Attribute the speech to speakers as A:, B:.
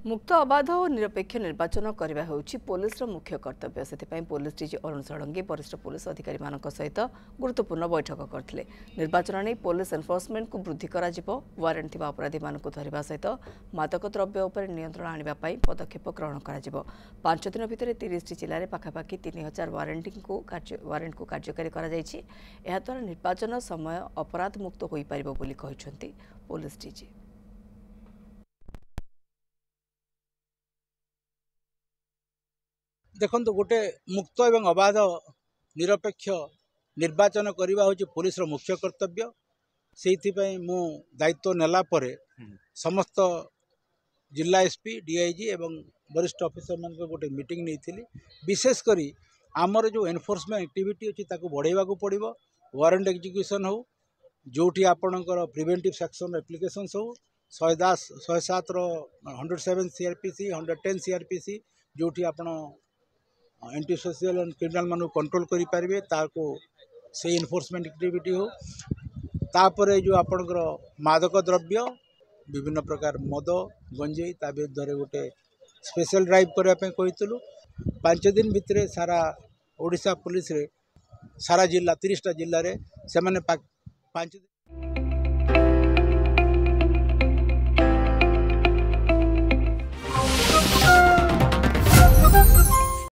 A: मुक्त अबाध और निरपेक्ष निर्वाचन करने होउछि पुलिस मुख्य कर्तव्य से पुलिस डीजी अरुण षडंगी वरिष्ठ पुलिस अधिकारी सहित गुरुत्वपूर्ण बैठक करथिले। निर्वाचन नहीं पुलिस एनफोर्समेंट को वृद्धि करा जिवो, वारंट थिबा अपराधी मानकु धरिबा सहित मादक द्रव्य उपर नियंत्रण आनिबा पई पदक्षेप ग्रहण करा जिवो। 5 दिन भितर 30 जिले में पाखापाखि 3000 वारंट को कार्यकारी करा जायछि। एहा द्वारा निर्वाचन समय अपराध मुक्त होई परिबो बोली कहिसंती पुलिस डीजी।
B: देखो गोटे मुक्त एवं अबाध निरपेक्ष निर्वाचन करने हूँ पुलिस मुख्य कर्तव्य। से मु दायित्व नेला परे समस्त जिला एसपी डीआईजी एवं वरिष्ठ ऑफिसर मान गोटे मीटिंग नहीं थी। विशेषकर आमर जो एनफोर्समेंट एक्टिविटी अच्छी बढ़ेवा पड़ो। वारंट एग्जीक्यूशन हो जोटी आपणकर प्रिवेंटिव सेक्शन एप्लिकेशन हो 107 107 सीआरपीसी 110 सीआरपीसी जोटी आपण एंटी सोशल एंड क्रिमिनल मानू कंट्रोल करि पारिबे ताको से एनफोर्समेंट एक्टिविटी हो। तापरे जो आपणकर मादक द्रव्य विभिन्न प्रकार मद गंजेई ता विरुद्ध गोटे स्पेशल ड्राइव करने कहीलु। 5 दिन भितर सारा ओडिशा पुलिस रे सारा जिला 30टा जिले में से 5